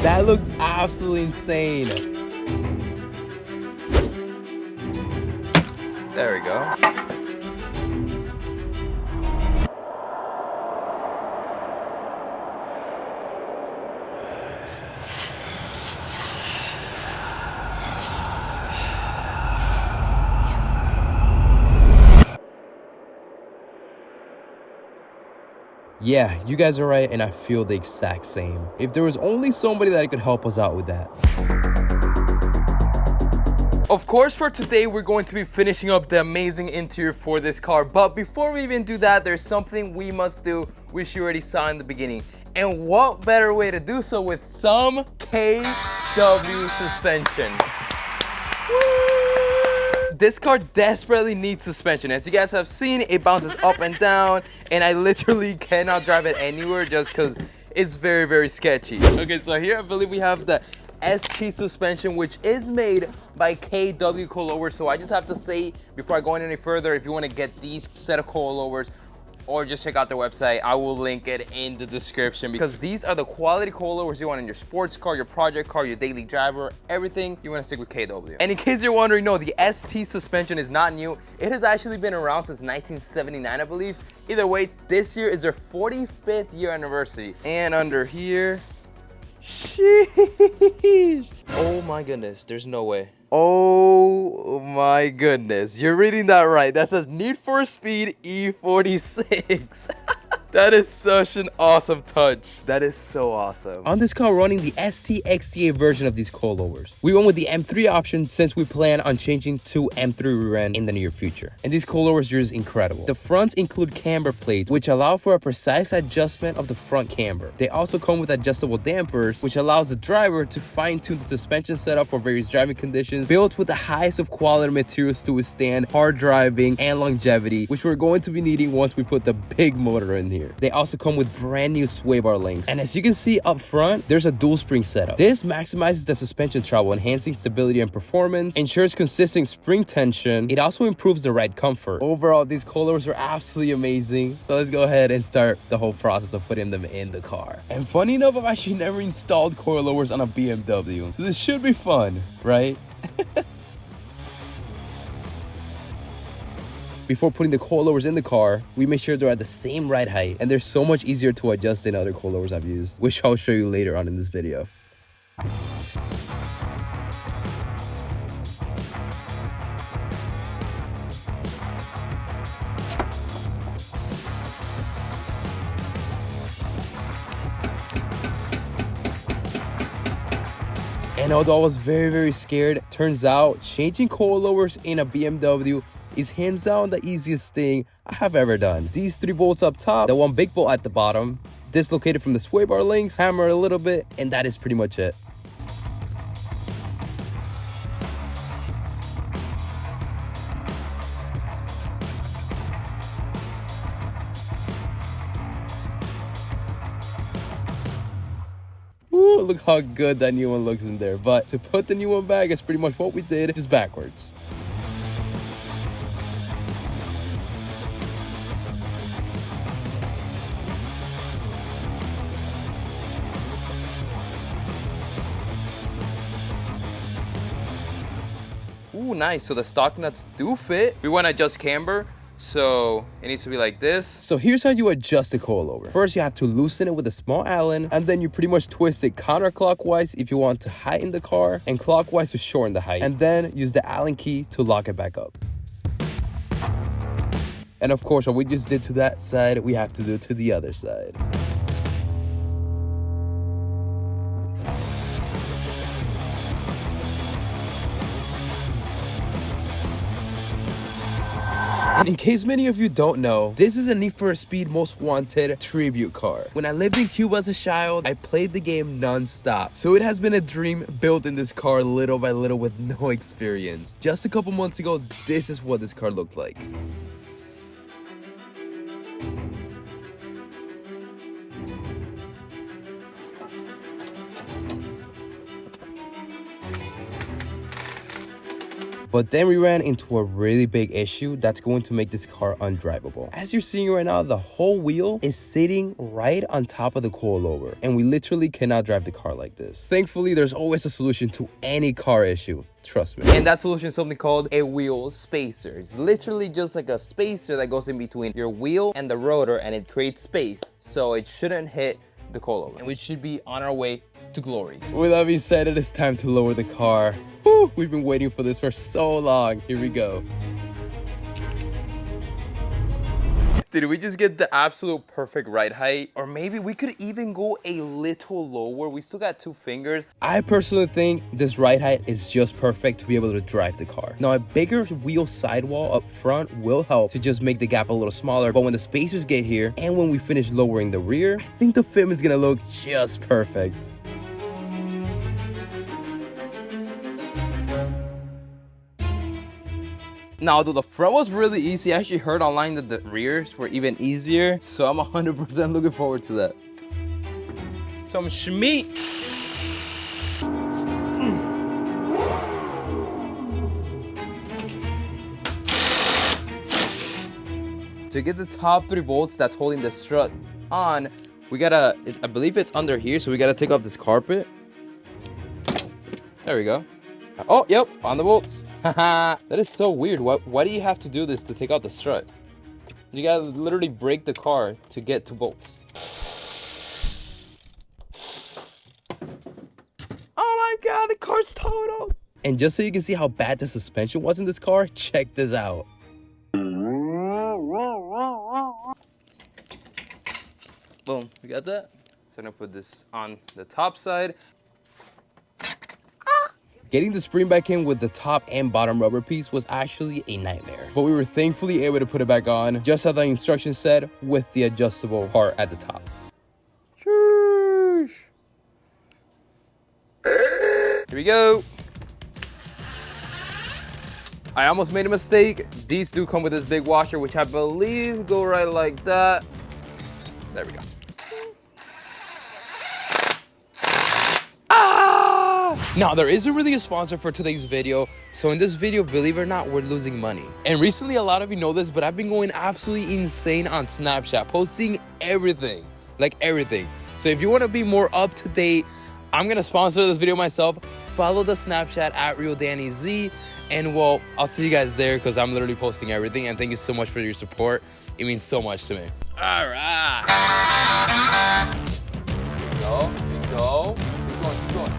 That looks absolutely insane. There we go. Yeah, you guys are right, and I feel the exact same. If there was only somebody that could help us out with that. Of course, for today, we're going to be finishing up the amazing interior for this car. But before we even do that, there's something we must do, which you already saw in the beginning. And what better way to do so with some KW suspension. This car desperately needs suspension. As you guys have seen, it bounces up and down, and I literally cannot drive it anywhere just because it's very, very sketchy. Okay, so here I believe we have the ST suspension, which is made by KW coilovers. So I just have to say, before I go any further, if you want to get these set of coilovers, or just check out their website, I will link it in the description, because these are the quality coilovers you want in your sports car, your project car, your daily driver, everything. You want to stick with KW. And in case you're wondering, no, the ST suspension is not new. It has actually been around since 1979, I believe. Either way, this year is their 45th year anniversary. And under here, sheesh. Oh my goodness, there's no way. Oh my goodness, you're reading that right. That says Need for Speed E46. That is such an awesome touch. That is so awesome. On this car, running the ST XTA version of these coilovers. We went with the M3 option since we plan on changing to M3 rear-end in the near future. And these coilovers are just incredible. The fronts include camber plates, which allow for a precise adjustment of the front camber. They also come with adjustable dampers, which allows the driver to fine-tune the suspension setup for various driving conditions, built with the highest of quality materials to withstand hard driving and longevity, which we're going to be needing once we put the big motor in here. They also come with brand new sway bar links. And as you can see up front, there's a dual spring setup. This maximizes the suspension travel, enhancing stability and performance, ensures consistent spring tension. It also improves the ride comfort. Overall, these coilovers are absolutely amazing. So let's go ahead and start the whole process of putting them in the car. And funny enough, I've actually never installed coilovers on a BMW. So this should be fun, right? Before putting the coilovers in the car, we make sure they're at the same ride height, and they're so much easier to adjust than other coilovers I've used, which I'll show you later on in this video. And although I was very, very scared, turns out changing coilovers in a BMW is hands down the easiest thing I have ever done. These 3 bolts up top, the one big bolt at the bottom, dislocated from the sway bar links, hammer a little bit, and that is pretty much it. Ooh, look how good that new one looks in there. But to put the new one back is pretty much what we did, just backwards. Ooh, nice. So the stock nuts do fit. We want to adjust camber, so it needs to be like this. So here's how you adjust the coilover. First, you have to loosen it with a small Allen, and then you pretty much twist it counterclockwise if you want to heighten the car, and clockwise to shorten the height. And then use the Allen key to lock it back up. And of course, what we just did to that side, we have to do to the other side. And in case many of you don't know, this is a Need for Speed Most Wanted tribute car. When I lived in Cuba as a child, I played the game non-stop. So it has been a dream built in this car little by little with no experience. Just a couple months ago, this is what this car looked like. But then we ran into a really big issue that's going to make this car undrivable. As you're seeing right now, the whole wheel is sitting right on top of the coilover, and we literally cannot drive the car like this. Thankfully, there's always a solution to any car issue. Trust me. And that solution is something called a wheel spacer. It's literally just like a spacer that goes in between your wheel and the rotor, and it creates space so it shouldn't hit the coilover. And we should be on our way to glory. With that being said, it is time to lower the car. Whew, we've been waiting for this for so long. Here we go. Did we just get the absolute perfect ride height? Or maybe we could even go a little lower. We still got 2 fingers. I personally think this ride height is just perfect to be able to drive the car. Now, a bigger wheel sidewall up front will help to just make the gap a little smaller. But when the spacers get here and when we finish lowering the rear, I think the fitment's gonna look just perfect. Now, though the front was really easy, I actually heard online that the rears were even easier, so I'm 100% looking forward to that. Some schmeat. To get the top 3 bolts that's holding the strut on, we gotta, I believe it's under here, so we gotta take off this carpet. There we go. Oh, yep, found the bolts. Haha, that is so weird. Why do you have to do this to take out the strut? You gotta literally break the car to get to bolts. Oh my god, the car's totaled. And just so you can see how bad the suspension was in this car, check this out. Boom, we got that. So I'm gonna put this on the top side. Getting the spring back in with the top and bottom rubber piece was actually a nightmare. But we were thankfully able to put it back on, just as the instructions said, with the adjustable part at the top. Sheesh. Here we go. I almost made a mistake. These do come with this big washer, which I believe go right like that. There we go. Now, there isn't really a sponsor for today's video, so in this video, believe it or not, we're losing money. And recently, a lot of you know this, but I've been going absolutely insane on Snapchat, posting everything, like everything. So if you want to be more up to date, I'm going to sponsor this video myself. Follow the Snapchat at RealDannyZ, and well, I'll see you guys there because I'm literally posting everything. And thank you so much for your support. It means so much to me. All right. Go, go. Keep going, keep going.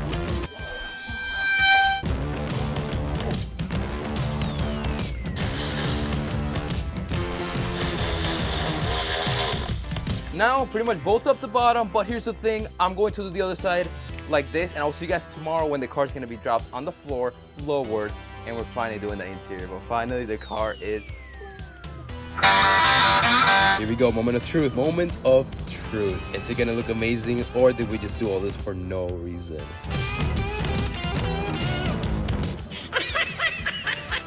Now, pretty much bolt up the bottom, but here's the thing, I'm going to do the other side like this, and I'll see you guys tomorrow when the car's gonna be dropped on the floor, lowered, and we're finally doing the interior. But finally, the car is... Here we go, moment of truth. Moment of truth. Is it gonna look amazing, or did we just do all this for no reason?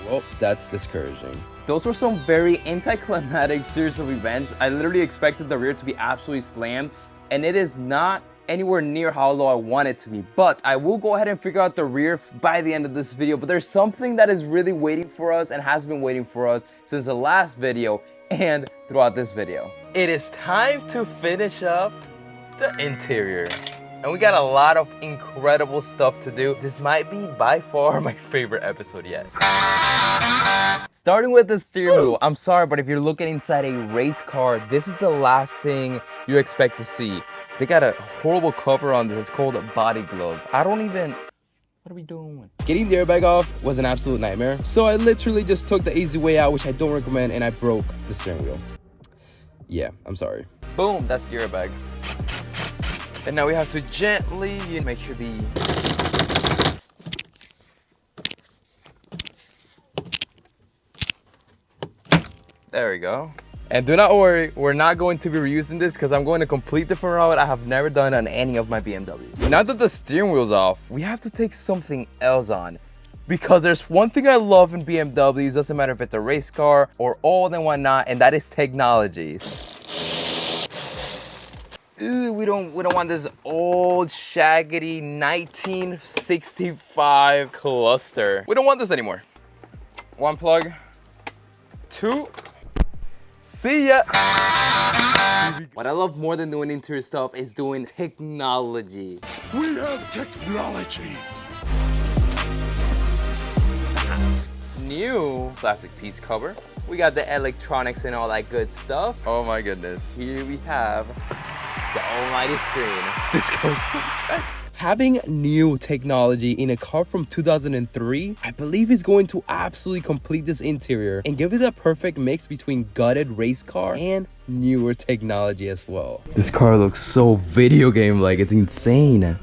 Well, that's discouraging. Those were some very anticlimactic series of events. I literally expected the rear to be absolutely slammed, and it is not anywhere near how low I want it to be. But I will go ahead and figure out the rear by the end of this video. But there's something that is really waiting for us and has been waiting for us since the last video and throughout this video. It is time to finish up the interior. And we got a lot of incredible stuff to do. This might be by far my favorite episode yet. Starting with the steering wheel. I'm sorry, but if you're looking inside a race car, this is the last thing you expect to see. They got a horrible cover on this. It's called a body glove. I don't even... What are we doing? Getting the airbag off was an absolute nightmare. So I literally just took the easy way out, which I don't recommend, and I broke the steering wheel. Yeah, I'm sorry. Boom, that's the airbag. And now we have to gently make sure the... There we go. And do not worry, we're not going to be reusing this because I'm going to complete different route I have never done on any of my BMWs. Now that the steering wheel's off, we have to take something else on. Because there's one thing I love in BMWs, doesn't matter if it's a race car or old and whatnot, and that is technology. Ooh, we don't want this old shaggedy 1965 cluster. We don't want this anymore. One plug, two. See ya. What I love more than doing interior stuff is doing technology. We have technology. New plastic piece cover. We got the electronics and all that good stuff. Oh my goodness. Here we have the almighty screen. This goes so fast. Having new technology in a car from 2003, I believe is going to absolutely complete this interior and give it a perfect mix between gutted race car and newer technology as well. This car looks so video game-like, it's insane.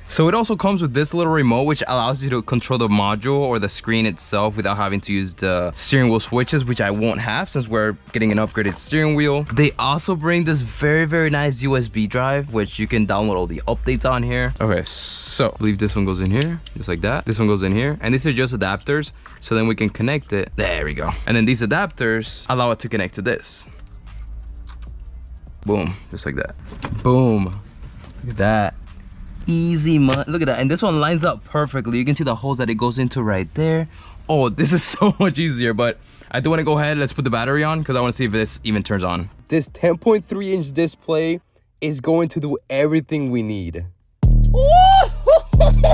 So it also comes with this little remote, which allows you to control the module or the screen itself without having to use the steering wheel switches, which I won't have since we're getting an upgraded steering wheel. They also bring this very nice USB drive, which you can download all the updates on here. Okay, so I believe this one goes in here, just like that. This one goes in here, and these are just adapters, so then we can connect it. There we go. And then these adapters allow it to connect to this. Boom, just like that. Boom, look at that. Easy look at that, and this one lines up perfectly. You can see the holes that it goes into right there. Oh, this is so much easier, but I do want to go ahead. Let's put the battery on because I want to see if this even turns on. This 10.3-inch display is going to do everything we need.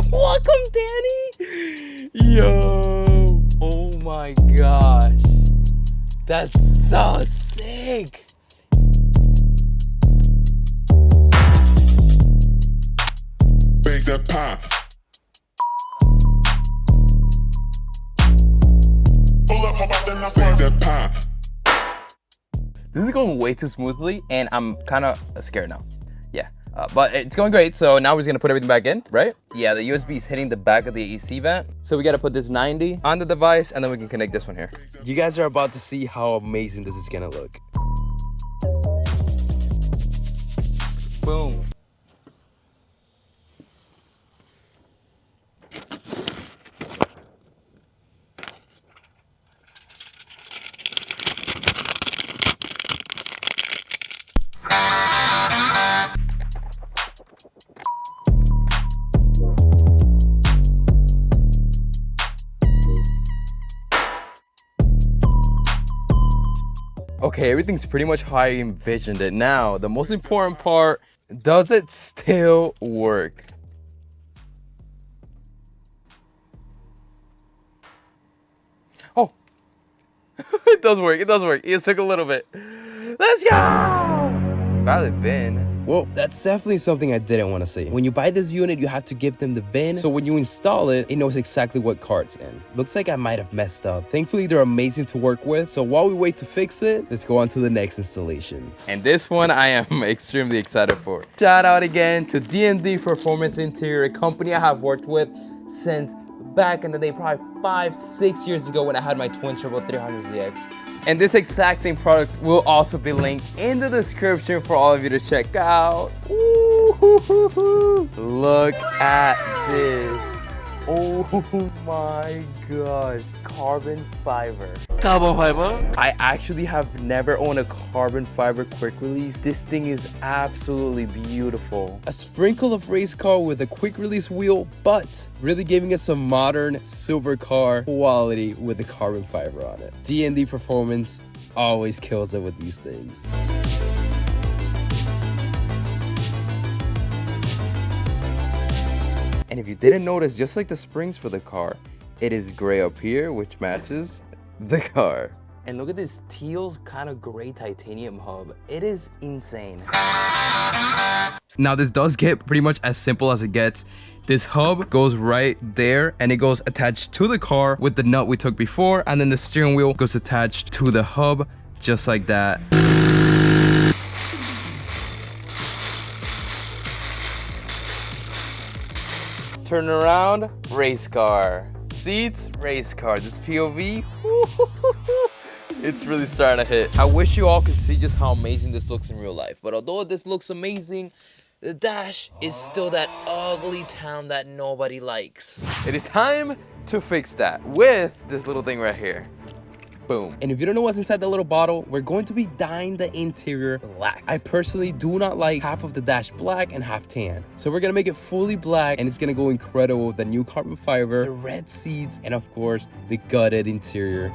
Welcome, Danny. Yo, oh my gosh, that's so sick. Bake that pop. Pull up, how about then I bake that pop. This is going way too smoothly, and I'm kind of scared now. Yeah, but it's going great. So now we're just gonna put everything back in, right? Yeah, the USB is hitting the back of the AC vent. So we gotta put this 90 on the device, and then we can connect this one here. You guys are about to see how amazing this is gonna look. Boom. Okay, everything's pretty much how I envisioned it. Now, the most important part, does it still work? Oh, it does work, it does work. It took a little bit. Let's go! Valid VIN. Well, that's definitely something I didn't want to see. When you buy this unit, you have to give them the VIN, so when you install it, it knows exactly what car it's in. Looks like I might have messed up. Thankfully, they're amazing to work with, so while we wait to fix it, let's go on to the next installation. And this one I am extremely excited for. Shout out again to D&D Performance Interior, a company I have worked with since back in the day, probably 5-6 years ago when I had my twin turbo 300ZX. And this exact same product will also be linked in the description for all of you to check out. Ooh, look at this. Oh my gosh, carbon fiber. Carbon fiber? I actually have never owned a carbon fiber quick release. This thing is absolutely beautiful. A sprinkle of race car with a quick release wheel, but really giving us some modern supercar quality with the carbon fiber on it. D&D Performance always kills it with these things. And if you didn't notice, just like the springs for the car, it is gray up here, which matches the car. And look at this teal kind of gray titanium hub. It is insane. Now this does get pretty much as simple as it gets. This hub goes right there and it goes attached to the car with the nut we took before, and then the steering wheel goes attached to the hub just like that. Turn around, race car. Seats, race car. This POV, it's really starting to hit. I wish you all could see just how amazing this looks in real life. But although this looks amazing, the dash is still that ugly town that nobody likes. It is time to fix that with this little thing right here. Boom. And if you don't know what's inside the little bottle, we're going to be dyeing the interior black. I personally do not like half of the dash black and half tan. So we're gonna make it fully black, and it's gonna go incredible with the new carbon fiber, the red seats, and of course, the gutted interior.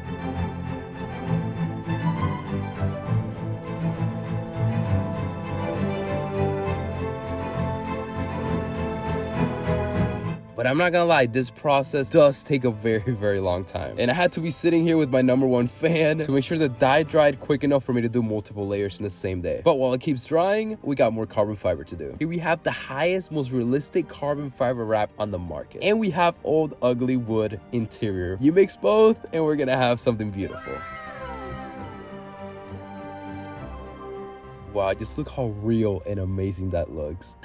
But I'm not gonna lie, this process does take a very, very long time. And I had to be sitting here with my #1 fan to make sure the dye dried quick enough for me to do multiple layers in the same day. But while it keeps drying, we got more carbon fiber to do. Here we have the highest, most realistic carbon fiber wrap on the market. And we have old, ugly wood interior. You mix both, and we're gonna have something beautiful. Wow, just look how real and amazing that looks.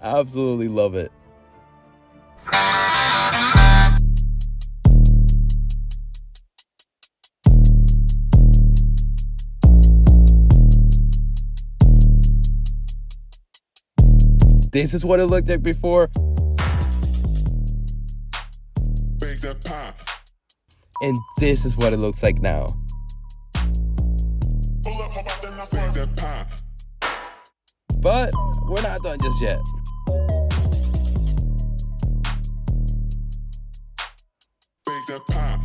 I absolutely love it. This is what it looked like before. Bake that pie. And this is what it looks like now. Pull up, how about then I bake that pie. But we're not done just yet. Bake that pie.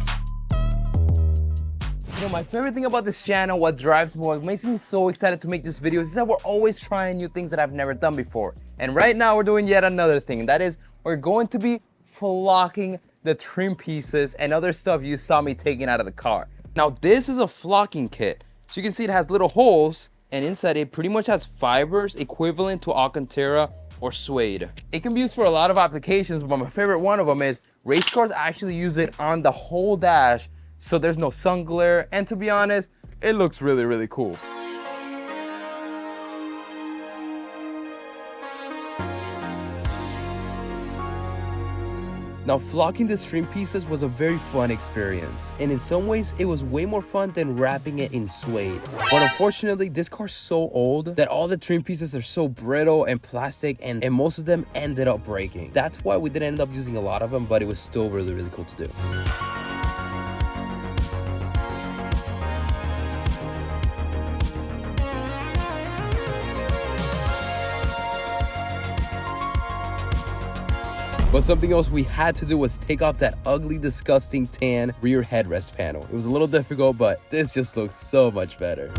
You know, my favorite thing about this channel, what drives me, what makes me so excited to make this video is that we're always trying new things that I've never done before. And right now we're doing yet another thing, and that is we're going to be flocking the trim pieces and other stuff you saw me taking out of the car. Now this is a flocking kit. So you can see it has little holes, and inside it pretty much has fibers equivalent to Alcantara or suede. It can be used for a lot of applications, but my favorite one of them is race cars actually use it on the whole dash, so there's no sun glare, and to be honest, it looks really, really cool. Now, flocking the trim pieces was a very fun experience, and in some ways it was way more fun than wrapping it in suede. But unfortunately, this car's so old that all the trim pieces are so brittle and plastic, and most of them ended up breaking. That's why we didn't end up using a lot of them, but it was still really, really cool to do. But something else we had to do was take off that ugly, disgusting tan rear headrest panel. It was a little difficult, but this just looks so much better.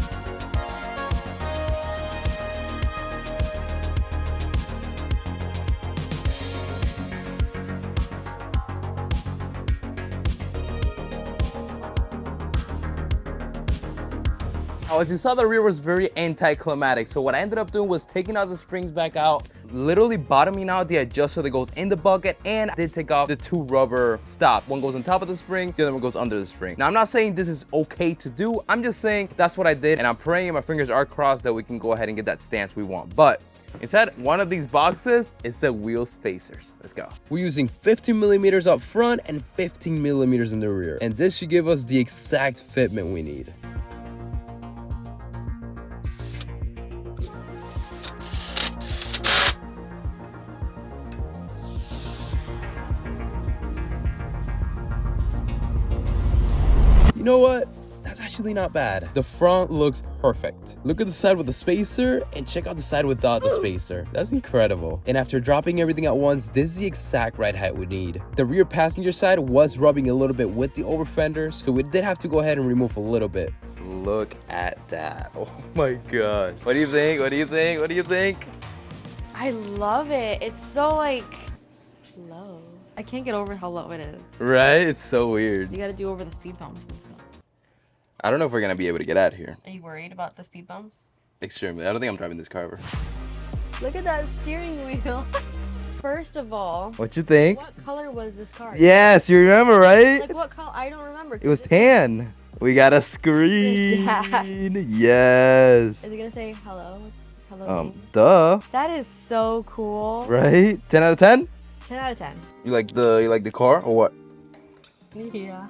Now, as you saw, the rear was very anticlimactic. So what I ended up doing was taking out the springs back out, literally bottoming out the adjuster that goes in the bucket, and I did take off the two rubber stops. One goes on top of the spring, the other one goes under the spring. Now, I'm not saying this is okay to do. I'm just saying that's what I did, and I'm praying, my fingers are crossed that we can go ahead and get that stance we want. But inside one of these boxes is the wheel spacers. Let's go. We're using 15 millimeters up front and 15 millimeters in the rear, and this should give us the exact fitment we need. You know what? That's actually not bad. The front looks perfect. Look at the side with the spacer and check out the side without the spacer. That's incredible. And after dropping everything at once, this is the exact right height we need. The rear passenger side was rubbing a little bit with the over fender, so we did have to go ahead and remove a little bit. Look at that. Oh my gosh. What do you think? What do you think? What do you think? I love it. It's so like low. I can't get over how low it is. Right? It's so weird. You gotta do over the speed bumps and stuff. I don't know if we're gonna be able to get out of here. Are you worried about the speed bumps? Extremely. I don't think I'm driving this car ever. Look at that steering wheel. First of all, What you think? what color was this car? Yes, you remember, right? Like what color? I don't remember. It was tan. We got a screen. Yes. Is it gonna say hello? Hello. Duh. That is so cool. Right? 10 out of 10? 10 out of 10. You like the car or what? Yeah.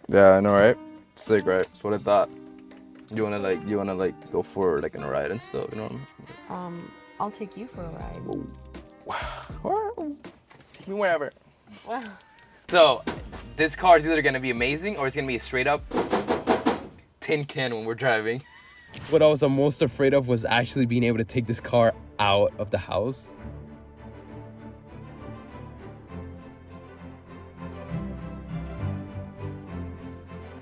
Yeah, I know, right? Sick, right? That's what I thought. You wanna go for like a ride and stuff, you know? I'll take you for a ride. Wow. Take me wherever. Wow. So, this car is either gonna be amazing or it's gonna be a straight up tin can when we're driving. What I was the most afraid of was actually being able to take this car out of the house.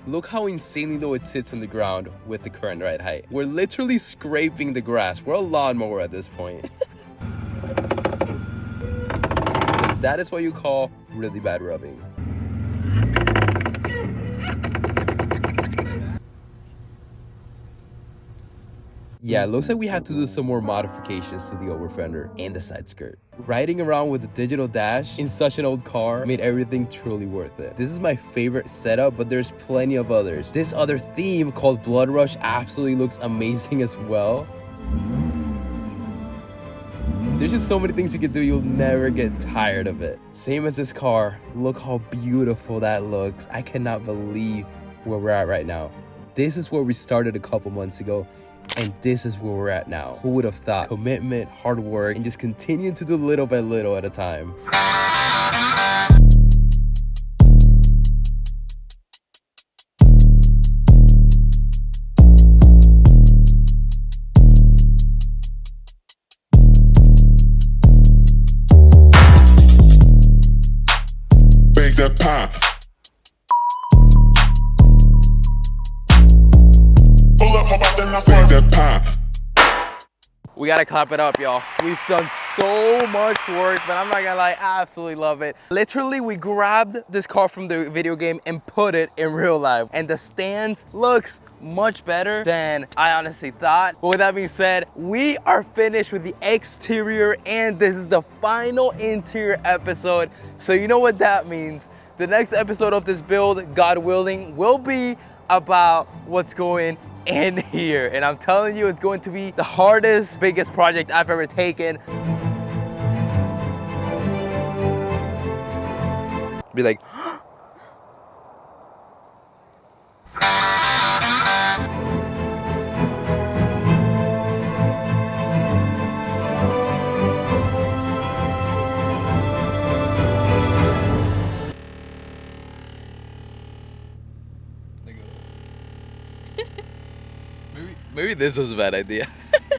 Look how insanely low it sits on the ground with the current ride height. We're literally scraping the grass. We're a lawnmower at this point. That is what you call really bad rubbing. Yeah, it looks like we have to do some more modifications to the over fender and the side skirt. Riding around with the digital dash in such an old car made everything truly worth it. This is my favorite setup, but there's plenty of others. This other theme called Blood Rush absolutely looks amazing as well. There's just so many things you can do, you'll never get tired of it. Same as this car, look how beautiful that looks. I cannot believe where we're at right now. This is where we started a couple months ago, and this is where we're at now. Who would have thought? Commitment, hard work, and just continue to do little by little at a time. Bake that pie. Pull up, how about then I bake that pie. We gotta clap it up, y'all. We've done so much work, but I'm not gonna lie, I absolutely love it. Literally, we grabbed this car from the video game and put it in real life. And the stance looks much better than I honestly thought. But with that being said, we are finished with the exterior, and this is the final interior episode. So you know what that means. The next episode of this build, God willing, will be about what's going in here, and I'm telling you, it's going to be the hardest, biggest project I've ever taken. Be like, maybe this was a bad idea.